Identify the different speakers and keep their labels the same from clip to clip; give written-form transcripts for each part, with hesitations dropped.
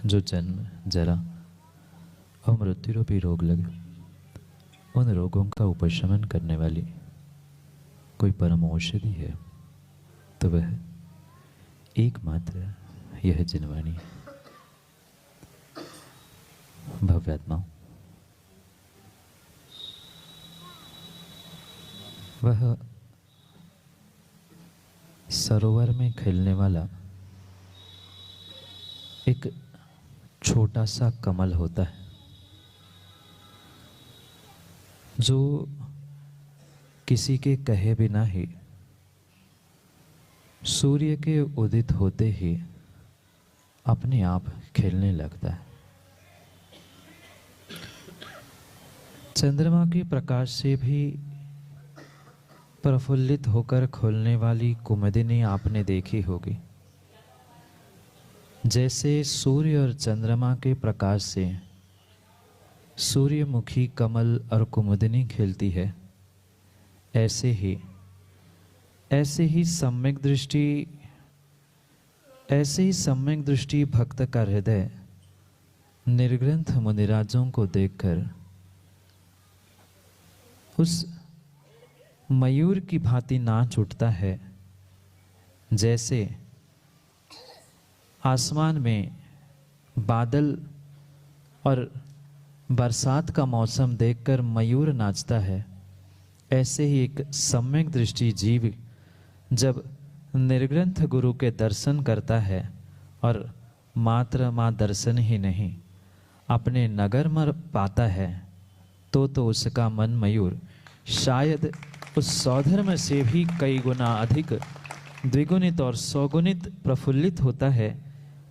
Speaker 1: जो जन्म, जरा और मृत्यु रूपी रोग लगे, उन रोगों का उपशमन करने वाली कोई परम औषधि है तो वह एकमात्र यह जिनवाणी है। भव्यात्माओं, वह सरोवर में खिलने वाला एक छोटा सा कमल होता है जो किसी के कहे बिना ही सूर्य के उदित होते ही अपने आप खिलने लगता है। चंद्रमा के प्रकाश से भी प्रफुल्लित होकर खुलने वाली कुमुदिनी आपने देखी होगी। जैसे सूर्य और चंद्रमा के प्रकाश से सूर्यमुखी कमल और कुमुदिनी खिलती है, ऐसे ही सम्यक दृष्टि भक्त का हृदय निर्ग्रंथ मुनिराजों को देखकर उस मयूर की भांति नाच उठता है। जैसे आसमान में बादल और बरसात का मौसम देखकर मयूर नाचता है, ऐसे ही एक सम्यक दृष्टि जीव जब निर्ग्रंथ गुरु के दर्शन करता है और मात्र दर्शन ही नहीं अपने नगर में पाता है तो उसका मन मयूर शायद उस सौधर्म से भी कई गुना अधिक द्विगुणित और सौगुणित प्रफुल्लित होता है,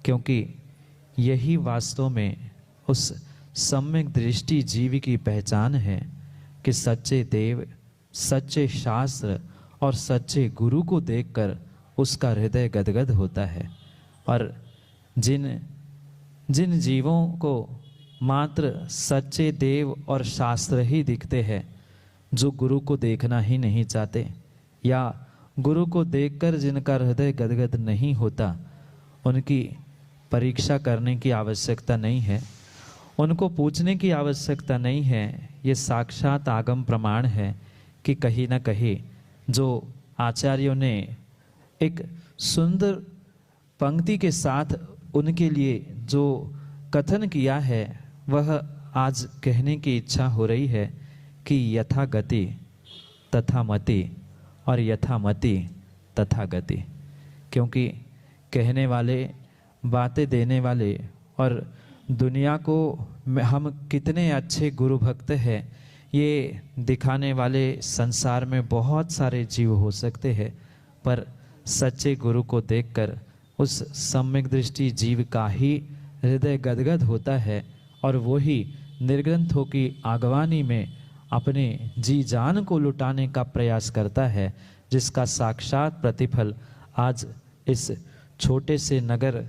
Speaker 1: क्योंकि यही वास्तव में उस सम्यक दृष्टि जीव की पहचान है कि सच्चे देव, सच्चे शास्त्र और सच्चे गुरु को देखकर उसका हृदय गदगद होता है। और जिन जीवों को मात्र सच्चे देव और शास्त्र ही दिखते हैं, जो गुरु को देखना ही नहीं चाहते या गुरु को देखकर जिनका हृदय गदगद नहीं होता, उनकी परीक्षा करने की आवश्यकता नहीं है, उनको पूछने की आवश्यकता नहीं है। ये साक्षात आगम प्रमाण है कि कहीं न कहीं जो आचार्यों ने एक सुंदर पंक्ति के साथ उनके लिए जो कथन किया है, वह आज कहने की इच्छा हो रही है कि यथा गति तथा मति और यथा मति तथा गति। क्योंकि कहने वाले, बातें देने वाले और दुनिया को हम कितने अच्छे गुरु भक्त हैं ये दिखाने वाले संसार में बहुत सारे जीव हो सकते हैं, पर सच्चे गुरु को देखकर उस सम्यक दृष्टि जीव का ही हृदय गदगद होता है और वो ही निर्ग्रंथों की आगवानी में अपने जी जान को लुटाने का प्रयास करता है, जिसका साक्षात प्रतिफल आज इस छोटे से नगर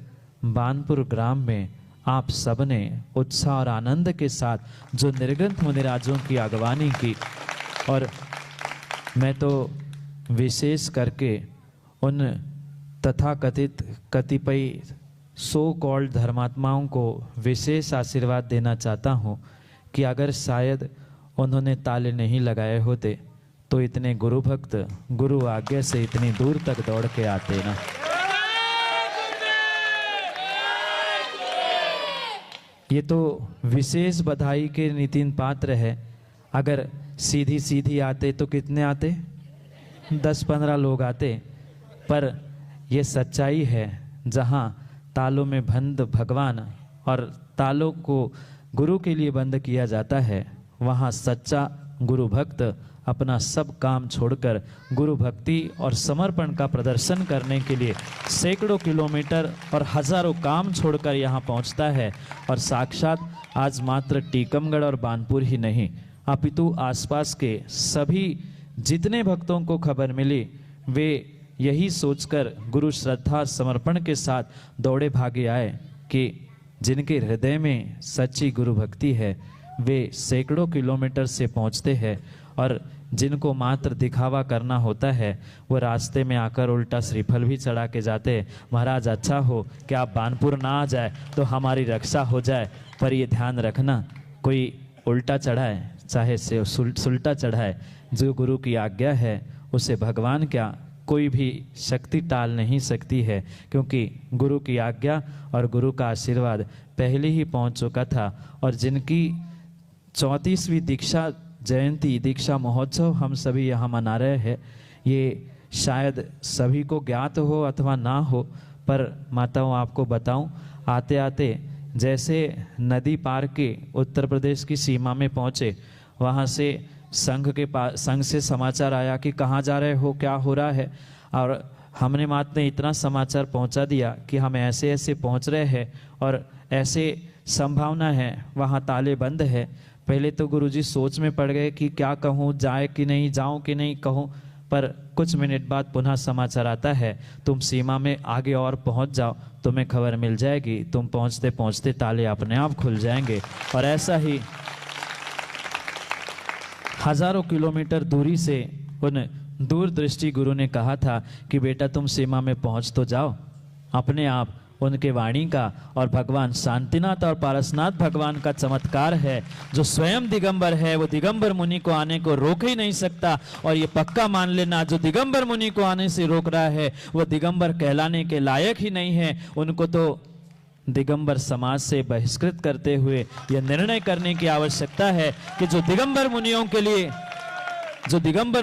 Speaker 1: बानपुर ग्राम में आप सबने उत्साह और आनंद के साथ जो निर्ग्रंथ मुनिराजों की आगवानी की। और मैं तो विशेष करके उन तथाकथित कतिपय सो कॉल्ड धर्मात्माओं को विशेष आशीर्वाद देना चाहता हूँ कि अगर शायद उन्होंने ताले नहीं लगाए होते तो इतने गुरु भक्त गुरु आज्ञा से इतनी दूर तक दौड़ के आते ना। ये तो विशेष बधाई के नितिन पात्र है। अगर सीधी सीधी आते तो कितने आते? 10-15 लोग आते। पर ये सच्चाई है, जहाँ तालों में बंद भगवान और तालों को गुरु के लिए बंद किया जाता है, वहाँ सच्चा गुरु भक्त अपना सब काम छोड़कर गुरु भक्ति और समर्पण का प्रदर्शन करने के लिए सैकड़ों किलोमीटर और हजारों काम छोड़कर यहाँ पहुँचता है। और साक्षात आज मात्र टीकमगढ़ और बानपुर ही नहीं, अपितु आसपास के सभी जितने भक्तों को खबर मिली, वे यही सोचकर गुरु श्रद्धा समर्पण के साथ दौड़े भागे आए कि जिनके हृदय में सच्ची गुरु भक्ति है वे सैकड़ों किलोमीटर से पहुंचते हैं और जिनको मात्र दिखावा करना होता है वो रास्ते में आकर उल्टा श्रीफल भी चढ़ा के जाते हैं। महाराज अच्छा हो कि आप बानपुर ना आ जाए तो हमारी रक्षा हो जाए, पर ये ध्यान रखना कोई उल्टा चढ़ाए चाहे से सुलटा चढ़ाए, जो गुरु की आज्ञा है उसे भगवान क्या कोई भी शक्ति टाल नहीं सकती है, क्योंकि गुरु की आज्ञा और गुरु का आशीर्वाद पहले ही पहुंच चुका था। और जिनकी 34वीं दीक्षा जयंती दीक्षा महोत्सव हम सभी यहाँ मना रहे हैं, ये शायद सभी को ज्ञात हो अथवा ना हो, पर माताओं आपको बताऊं, आते आते जैसे नदी पार के उत्तर प्रदेश की सीमा में पहुँचे, वहाँ से संघ से समाचार आया कि कहाँ जा रहे हो, क्या हो रहा है। और हमने मात्र ने इतना समाचार पहुंचा दिया कि हम ऐसे ऐसे पहुंच रहे हैं और ऐसे संभावना है वहाँ ताले बंद है। पहले तो गुरुजी सोच में पड़ गए कि क्या कहूँ, जाए कि नहीं, जाऊँ कि नहीं कहूँ, पर कुछ मिनट बाद पुनः समाचार आता है तुम सीमा में आगे और पहुँच जाओ, तुम्हें खबर मिल जाएगी, तुम पहुँचते पहुँचते ताले अपने आप खुल जाएंगे। और ऐसा ही हजारों किलोमीटर दूरी से उन दूरदृष्टि गुरु ने कहा था कि बेटा तुम सीमा में पहुंच तो जाओ। अपने आप उनके वाणी का और भगवान शांतिनाथ और पारसनाथ भगवान का चमत्कार है, जो स्वयं दिगंबर है वो दिगंबर मुनि को आने को रोक ही नहीं सकता। और ये पक्का मान लेना, जो दिगंबर मुनि को आने से रोक रहा है वो दिगंबर कहलाने के लायक ही नहीं है। उनको तो दिगंबर समाज से बहिष्कृत करते हुए यह निर्णय करने की आवश्यकता है कि जो दिगंबर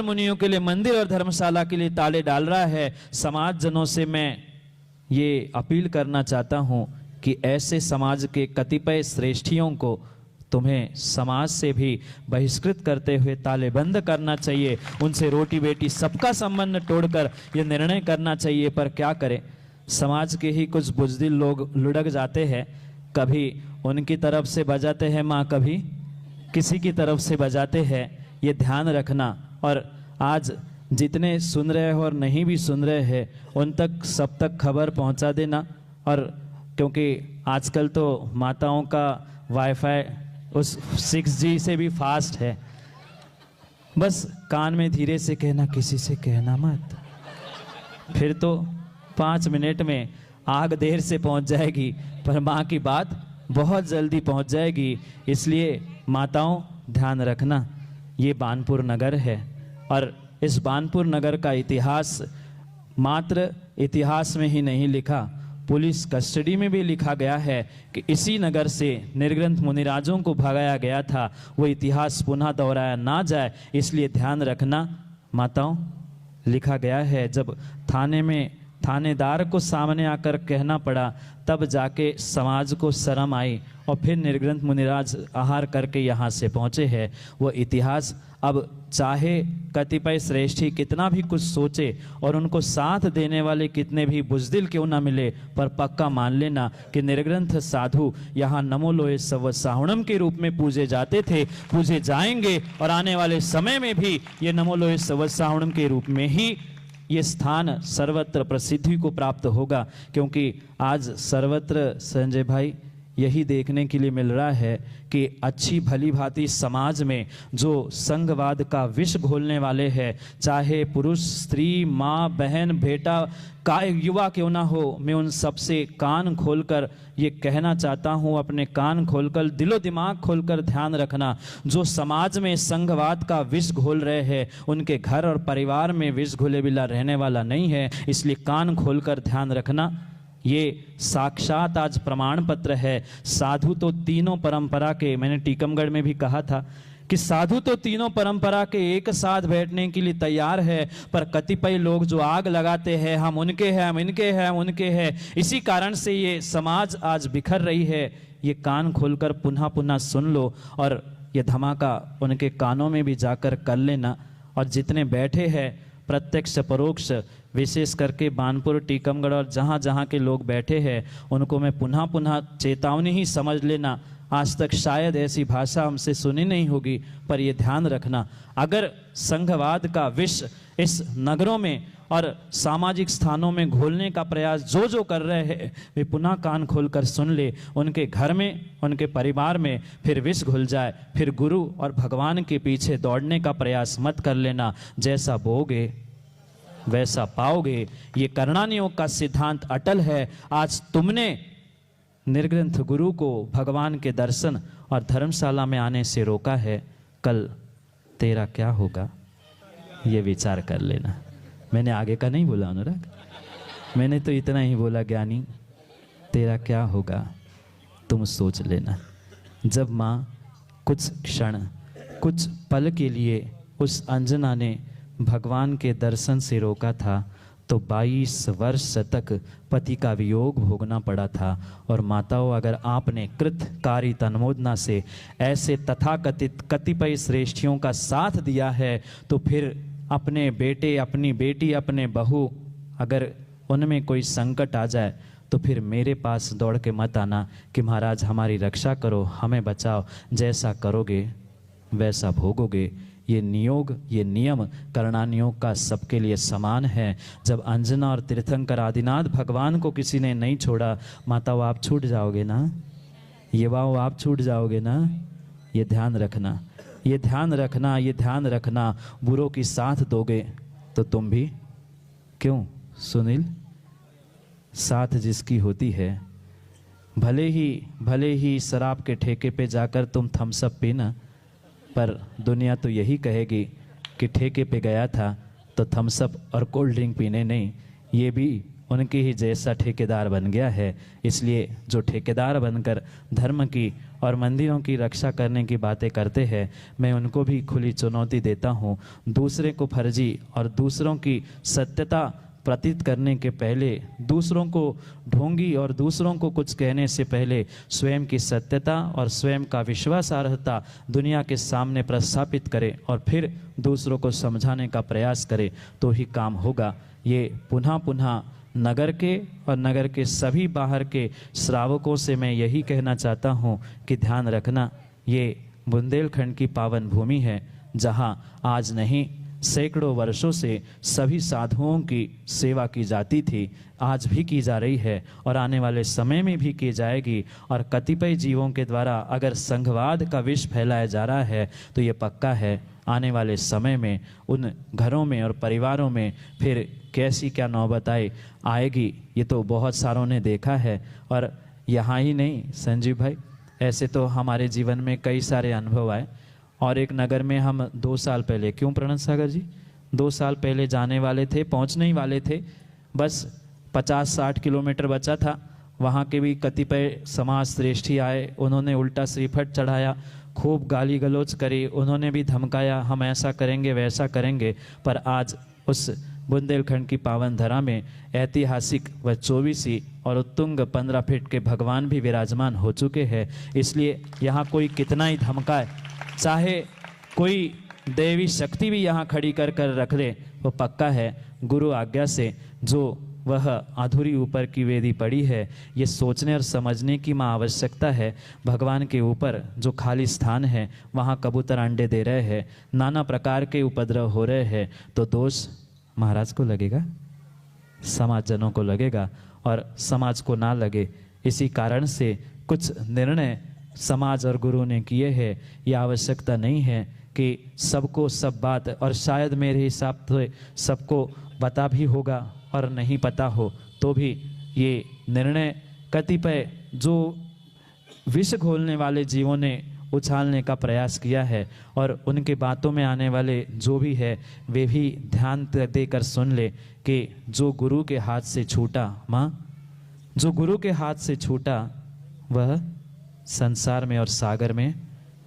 Speaker 1: मुनियों के लिए मंदिर और धर्मशाला के लिए ताले डाल रहा है, समाज जनों से मैं ये अपील करना चाहता हूं कि ऐसे समाज के कतिपय श्रेष्ठियों को तुम्हें समाज से भी बहिष्कृत करते हुए ताले बंद करना चाहिए। उनसे रोटी बेटी सबका संबंध तोड़कर यह निर्णय करना चाहिए। पर क्या करें, समाज के ही कुछ बुजदिल लोग लुढ़क जाते हैं, कभी उनकी तरफ से बजाते हैं माँ, कभी किसी की तरफ से बजाते हैं। ये ध्यान रखना। और आज जितने सुन रहे हो और नहीं भी सुन रहे हैं उन तक सब तक खबर पहुंचा देना। और क्योंकि आजकल तो माताओं का वाईफाई उस 6G से भी फास्ट है, बस कान में धीरे से कहना, किसी से कहना मत, फिर तो 5 मिनट में आग देर से पहुंच जाएगी पर माँ की बात बहुत जल्दी पहुंच जाएगी। इसलिए माताओं ध्यान रखना, ये बानपुर नगर है और इस बानपुर नगर का इतिहास मात्र इतिहास में ही नहीं लिखा, पुलिस कस्टडी में भी लिखा गया है कि इसी नगर से निर्ग्रंथ मुनिराजों को भगाया गया था। वो इतिहास पुनः दोहराया ना जाए, इसलिए ध्यान रखना माताओं। लिखा गया है जब थाने में थानेदार को सामने आकर कहना पड़ा तब जाके समाज को शर्म आई और फिर निर्ग्रंथ मुनिराज आहार करके यहाँ से पहुँचे हैं। वो इतिहास अब चाहे कतिपय श्रेष्ठी कितना भी कुछ सोचे और उनको साथ देने वाले कितने भी बुजदिल क्यों ना मिले, पर पक्का मान लेना कि निर्ग्रंथ साधु यहाँ नमो लोहे सव साहुणम के रूप में पूजे जाते थे, पूजे जाएंगे और आने वाले समय में भी ये नमो लोहे सव साहुणम के रूप में ही ये स्थान सर्वत्र प्रसिद्धि को प्राप्त होगा। क्योंकि आज सर्वत्र संजय भाई यही देखने के लिए मिल रहा है कि अच्छी भली भांति समाज में जो संघवाद का विष घोलने वाले हैं, चाहे पुरुष स्त्री माँ बहन बेटा का युवा क्यों ना हो, मैं उन सबसे कान खोलकर ये कहना चाहता हूँ, अपने कान खोलकर दिलो दिमाग खोलकर ध्यान रखना। जो समाज में संघवाद का विष घोल रहे हैं उनके घर और परिवार में विष घुले बिला रहने वाला नहीं है, इसलिए कान खोलकर ध्यान रखना। ये साक्षात आज प्रमाण पत्र है। साधु तो तीनों परंपरा के, मैंने टीकमगढ़ में भी कहा था कि साधु तो तीनों परंपरा के एक साथ बैठने के लिए तैयार है, पर कतिपय लोग जो आग लगाते हैं हम उनके हैं, हम इनके हैं, हम उनके हैं, इसी कारण से ये समाज आज बिखर रही है। ये कान खोलकर पुनः पुनः सुन लो और ये धमाका उनके कानों में भी जाकर कर लेना। और जितने बैठे हैं प्रत्यक्ष परोक्ष, विशेष करके बानपुर टीकमगढ़ और जहाँ जहाँ के लोग बैठे हैं उनको मैं पुनः पुनः चेतावनी ही समझ लेना। आज तक शायद ऐसी भाषा हमसे सुनी नहीं होगी, पर ये ध्यान रखना, अगर संघवाद का विष इस नगरों में और सामाजिक स्थानों में घोलने का प्रयास जो जो कर रहे हैं वे पुनः कान खोलकर सुन ले। उनके घर में, उनके परिवार में फिर विष घुल जाए, फिर गुरु और भगवान के पीछे दौड़ने का प्रयास मत कर लेना। जैसा बोओगे वैसा पाओगे। ये करणानि योग का सिद्धांत अटल है। आज तुमने निर्ग्रंथ गुरु को भगवान के दर्शन और धर्मशाला में आने से रोका है, कल तेरा क्या होगा ये विचार कर लेना। मैंने आगे का नहीं बोला अनुराग, मैंने तो इतना ही बोला, ज्ञानी तेरा क्या होगा तुम सोच लेना। जब माँ कुछ क्षण, कुछ पल के लिए उस अंजना ने भगवान के दर्शन से रोका था तो 22 वर्ष तक पति का वियोग भोगना पड़ा था। और माताओं, अगर आपने कृतकारी तन्मोदना से ऐसे तथाकथित कतिपय श्रेष्ठियों का साथ दिया है तो फिर अपने बेटे, अपनी बेटी, अपने बहू, अगर उनमें कोई संकट आ जाए तो फिर मेरे पास दौड़ के मत आना कि महाराज हमारी रक्षा करो, हमें बचाओ। जैसा करोगे वैसा भोगोगे। ये नियोग, ये नियम करणानि योग का सबके लिए समान है। जब अंजना और तीर्थंकर आदिनाथ भगवान को किसी ने नहीं छोड़ा, माताओं आप छूट जाओगे ना, युवाओं आप छूट जाओगे ना। ये ध्यान रखना, ये ध्यान रखना, ये ध्यान रखना। बुरों की साथ दोगे तो तुम भी, क्यों सुनील, साथ जिसकी होती है, भले ही शराब के ठेके पे जाकर तुम थम्सअप पीना, पर दुनिया तो यही कहेगी कि ठेके पे गया था तो थम्सअप और कोल्ड ड्रिंक पीने नहीं, ये भी उनके ही जैसा ठेकेदार बन गया है। इसलिए जो ठेकेदार बनकर धर्म की और मंदिरों की रक्षा करने की बातें करते हैं, मैं उनको भी खुली चुनौती देता हूँ। दूसरे को फर्जी और दूसरों की सत्यता प्रतीत करने के पहले, दूसरों को ढोंगी और दूसरों को कुछ कहने से पहले स्वयं की सत्यता और स्वयं का विश्वासार्हता दुनिया के सामने प्रस्थापित करे और फिर दूसरों को समझाने का प्रयास करे तो ही काम होगा। ये पुनः पुनः नगर के और नगर के सभी बाहर के श्रावकों से मैं यही कहना चाहता हूँ कि ध्यान रखना, ये बुंदेलखंड की पावन भूमि है जहाँ आज नहीं सैकड़ों वर्षों से सभी साधुओं की सेवा की जाती थी, आज भी की जा रही है और आने वाले समय में भी की जाएगी। और कतिपय जीवों के द्वारा अगर संघवाद का विष फैलाया जा रहा है तो ये पक्का है आने वाले समय में उन घरों में और परिवारों में फिर कैसी क्या नौबत आएगी, ये तो बहुत सारों ने देखा है। और यहाँ ही नहीं संजीव भाई, ऐसे तो हमारे जीवन में कई सारे अनुभव आए। और एक नगर में हम 2 साल पहले, क्यों प्रणत सागर जी, 2 साल पहले जाने वाले थे, पहुंचने ही वाले थे, बस 50-60 किलोमीटर बचा था। वहाँ के भी कतिपय समाज श्रेष्ठी आए, उन्होंने उल्टा श्रीफट चढ़ाया, खूब गाली गलौज करी, उन्होंने भी धमकाया हम ऐसा करेंगे वैसा करेंगे। पर आज उस बुंदेलखंड की पावन धरा में ऐतिहासिक व 24 और उत्तुंग 15 फीट के भगवान भी विराजमान हो चुके हैं। इसलिए यहाँ कोई कितना ही धमकाए, चाहे कोई देवी शक्ति भी यहाँ खड़ी कर रख ले, वो पक्का है गुरु आज्ञा से जो वह अधूरी ऊपर की वेदी पड़ी है, ये सोचने और समझने की माँ आवश्यकता है। भगवान के ऊपर जो खाली स्थान है वहाँ कबूतर अंडे दे रहे हैं, नाना प्रकार के उपद्रव हो रहे हैं, तो दोष महाराज को लगेगा, समाजजनों को लगेगा और समाज को ना लगे। इसी कारण से कुछ निर्णय समाज और गुरु ने किए हैं। यह आवश्यकता नहीं है कि सबको सब बात, और शायद मेरे हिसाब से सबको पता भी होगा और नहीं पता हो तो भी ये निर्णय कतिपय जो विष घोलने वाले जीवों ने उछालने का प्रयास किया है। और उनके बातों में आने वाले जो भी है वे भी ध्यान देकर सुन ले कि जो गुरु के हाथ से छूटा, माँ जो गुरु के हाथ से छूटा वह संसार में और सागर में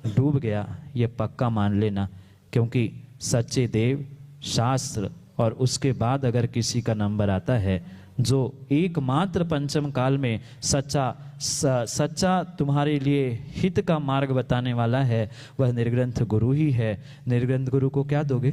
Speaker 1: डूब गया, ये पक्का मान लेना। क्योंकि सच्चे देव, शास्त्र और उसके बाद अगर किसी का नंबर आता है जो एकमात्र पंचम काल में सच्चा तुम्हारे लिए हित का मार्ग बताने वाला है, वह निर्ग्रंथ गुरु ही है। निर्ग्रंथ गुरु को क्या दोगे?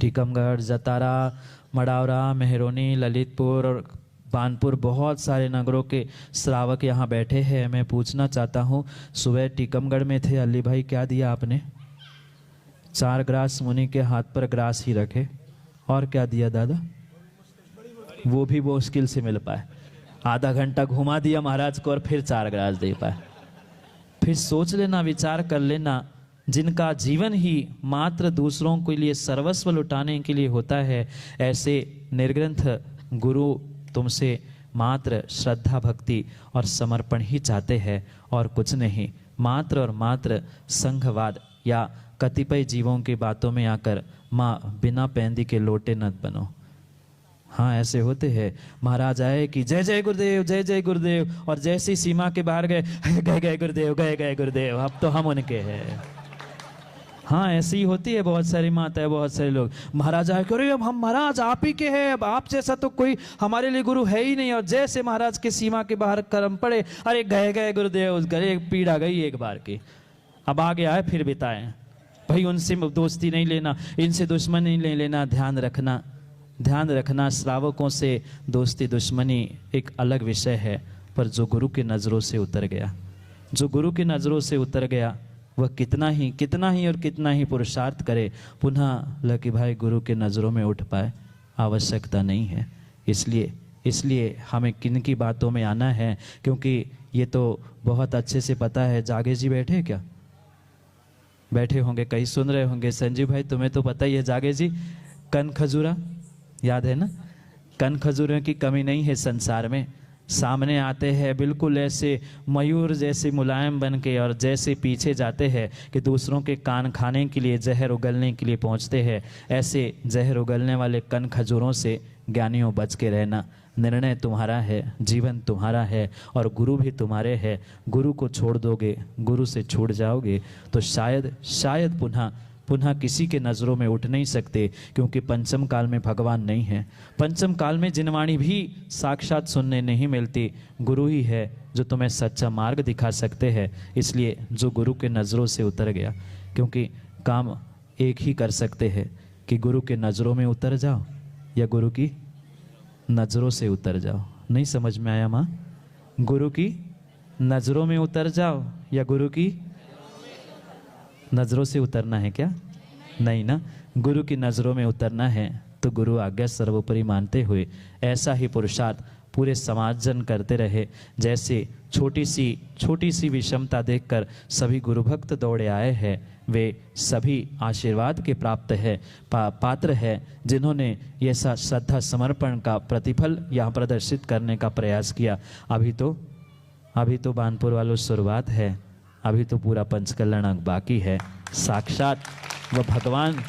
Speaker 1: टीकमगढ़, जतारा, मडावरा, मेहरोनी, ललितपुर और बानपुर, बहुत सारे नगरों के श्रावक यहाँ बैठे हैं। मैं पूछना चाहता हूँ, सुबह टीकमगढ़ में थे अली भाई, क्या दिया आपने? 4 ग्रास मुनि के हाथ पर ग्रास ही रखे और क्या दिया दादा? वो भी वो मुश्किल से मिल पाए। आधा घंटा घुमा दिया महाराज को और फिर 4 गिलास दे पाए। फिर सोच लेना, विचार कर लेना, जिनका जीवन ही मात्र दूसरों के लिए सर्वस्व लुटाने के लिए होता है, ऐसे निर्ग्रंथ गुरु तुमसे मात्र श्रद्धा भक्ति और समर्पण ही चाहते हैं और कुछ नहीं। मात्र और मात्र संघवाद या कतिपय जीवों की बातों में आकर माँ बिना पैंदी के लोटे न बनो। हाँ, ऐसे होते हैं। महाराज आए कि जय जय गुरुदेव, जय जय गुरुदेव, और जैसी सीमा के बाहर गए, गए गए गुरुदेव, गए गए गुरुदेव, अब तो हम उनके हैं। हाँ, ऐसी ही होती है। बहुत सारी माताएं, बहुत सारे लोग, महाराज आए करो, अब हम महाराज आप ही के हैं, अब आप जैसा तो कोई हमारे लिए गुरु है ही नहीं। और जैसे महाराज के सीमा के बाहर कर्म पड़े, अरे गए गए गुरुदेव, गए, पीड़ा गई एक बार की, अब आगे आए फिर बिताएं। भाई उनसे दोस्ती नहीं लेना, इनसे दुश्मनी नहीं लेना। ध्यान रखना, ध्यान रखना, श्रावकों से दोस्ती दुश्मनी एक अलग विषय है, पर जो गुरु की नज़रों से उतर गया, जो गुरु की नज़रों से उतर गया, वह कितना ही और कितना ही पुरुषार्थ करे, पुनः लकी भाई गुरु के नज़रों में उठ पाए, आवश्यकता नहीं है। इसलिए हमें किन की बातों में आना है, क्योंकि ये तो बहुत अच्छे से पता है। जागे जी बैठे क्या? बैठे होंगे, कहीं सुन रहे होंगे। संजीव भाई तुम्हें तो पता ही है, जागे जी कन खजूरा याद है ना? कन खजूरों की कमी नहीं है संसार में। सामने आते हैं बिल्कुल ऐसे मयूर जैसे मुलायम बन के, और जैसे पीछे जाते हैं कि दूसरों के कान खाने के लिए, जहर उगलने के लिए पहुंचते हैं, ऐसे जहर उगलने वाले कन खजूरों से ज्ञानियों बच के रहना। निर्णय तुम्हारा है, जीवन तुम्हारा है, और गुरु भी तुम्हारे हैं। गुरु को छोड़ दोगे, गुरु से छूट जाओगे तो शायद पुनः किसी के नज़रों में उठ नहीं सकते, क्योंकि पंचम काल में भगवान नहीं है। पंचम काल में जिनवाणी भी साक्षात सुनने नहीं मिलती, गुरु ही है जो तुम्हें सच्चा मार्ग दिखा सकते हैं। इसलिए जो गुरु के नज़रों से उतर गया, क्योंकि काम एक ही कर सकते हैं कि गुरु के नज़रों में उतर जाओ या गुरु की नज़रों से उतर जाओ। नहीं समझ में आया माँ? गुरु की नज़रों में उतर जाओ या गुरु की नज़रों से उतरना है क्या? नहीं ना, गुरु की नज़रों में उतरना है तो गुरु आज्ञा सर्वोपरि मानते हुए ऐसा ही पुरुषार्थ पूरे समाज जन करते रहे। जैसे छोटी सी विषमता देखकर सभी गुरु भक्त दौड़े आए हैं, वे सभी आशीर्वाद के प्राप्त है पात्र है, जिन्होंने ये श्रद्धा समर्पण का प्रतिफल यहाँ प्रदर्शित करने का प्रयास किया। अभी तो बानपुर वालों शुरुआत है, अभी तो पूरा पंचकल्याण अंग बाकी है। साक्षात वह भगवान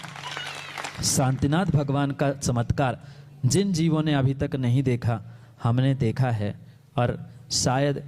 Speaker 1: शांतिनाथ भगवान का चमत्कार जिन जीवों ने अभी तक नहीं देखा, हमने देखा है। और शायद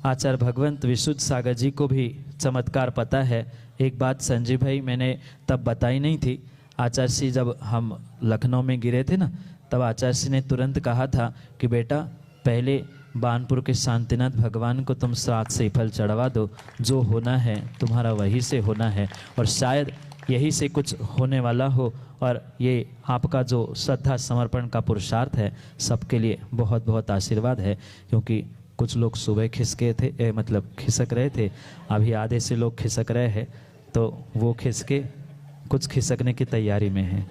Speaker 1: आचार्य भगवंत विशुद्ध सागर जी को भी चमत्कार पता है। एक बात संजीव भाई मैंने तब बताई नहीं थी। आचार्य जी जब हम लखनऊ में गिरे थे ना, तब आचार्य जी ने तुरंत कहा था कि बेटा पहले बानपुर के शांतिनाथ भगवान को तुम श्राद्ध से फल चढ़वा दो, जो होना है तुम्हारा वही से होना है, और शायद यही से कुछ होने वाला हो। और ये आपका जो श्रद्धा समर्पण का पुरुषार्थ है, सबके लिए बहुत बहुत आशीर्वाद है। क्योंकि कुछ लोग सुबह खिसके थे, खिसक रहे थे, अभी आधे से लोग खिसक रहे हैं, तो वो खिसके कुछ खिसकने की तैयारी में है,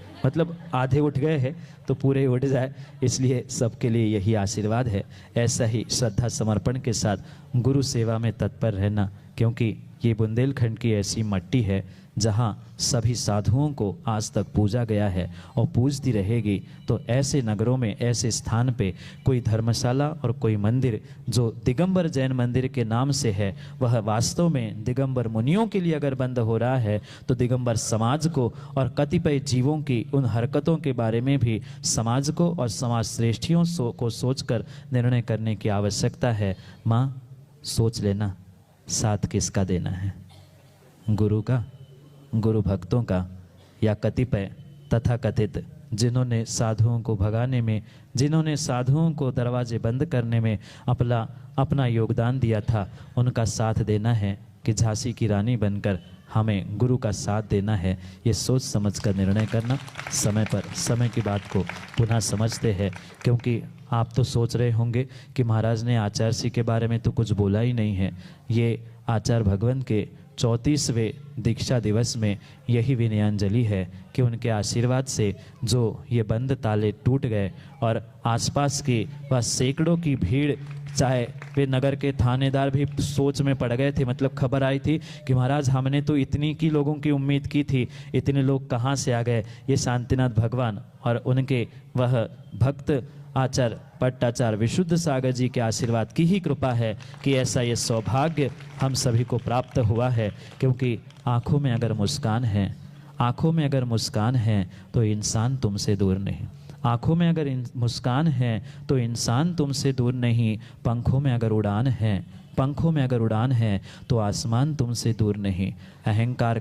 Speaker 1: आधे उठ गए हैं तो पूरे उठ जाए। इसलिए सबके लिए यही आशीर्वाद है, ऐसा ही श्रद्धा समर्पण के साथ गुरु सेवा में तत्पर रहना। क्योंकि ये बुंदेलखंड की ऐसी मट्टी है जहाँ सभी साधुओं को आज तक पूजा गया है और पूजती रहेगी। तो ऐसे नगरों में, ऐसे स्थान पे कोई धर्मशाला और कोई मंदिर जो दिगंबर जैन मंदिर के नाम से है, वह वास्तव में दिगंबर मुनियों के लिए अगर बंद हो रहा है, तो दिगंबर समाज को और कतिपय जीवों की उन हरकतों के बारे में भी समाज को और समाज श्रेष्ठियों को सोचकर निर्णय करने की आवश्यकता है। माँ सोच लेना, साथ किसका देना है? गुरु का, गुरु भक्तों का, या कतिपय तथाकथित जिन्होंने साधुओं को भगाने में, जिन्होंने साधुओं को दरवाजे बंद करने में अपना योगदान दिया था, उनका साथ देना है कि झांसी की रानी बनकर हमें गुरु का साथ देना है? ये सोच समझ कर निर्णय करना। समय पर समय की बात को पुनः समझते हैं। क्योंकि आप तो सोच रहे होंगे कि महाराज ने आचार्य जी के बारे में तो कुछ बोला ही नहीं है। ये आचार्य भगवंत के 34वें दीक्षा दिवस में यही विनयांजलि है कि उनके आशीर्वाद से जो ये बंद ताले टूट गए और आसपास की वह सैकड़ों की भीड़, चाहे वे नगर के थानेदार भी सोच में पड़ गए थे। मतलब खबर आई थी कि महाराज हमने तो इतनी की लोगों की उम्मीद की थी, इतने लोग कहाँ से आ गए। ये शांतिनाथ भगवान और उनके वह भक्त आचार्य पट्टाचार्य विशुद्ध सागर जी के आशीर्वाद की ही कृपा है कि ऐसा ये सौभाग्य हम सभी को प्राप्त हुआ है। क्योंकि आँखों में अगर मुस्कान है, आँखों में अगर मुस्कान है तो इंसान तुमसे दूर नहीं। आँखों में अगर मुस्कान है तो इंसान तुमसे दूर नहीं। पंखों में अगर उड़ान है, पंखों में अगर उड़ान है तो आसमान तुमसे दूर नहीं। अहंकार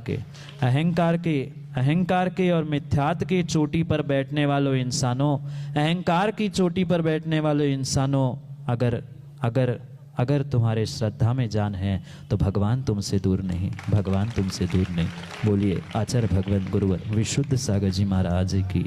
Speaker 1: के और मिथ्यात्व की चोटी पर बैठने वालों इंसानों, अहंकार की चोटी पर बैठने वालों इंसानों, अगर तुम्हारे श्रद्धा में जान है तो भगवान तुमसे दूर नहीं, भगवान तुमसे दूर नहीं। बोलिए आचार्य भगवंत गुरुवर विशुद्ध सागर जी महाराज की।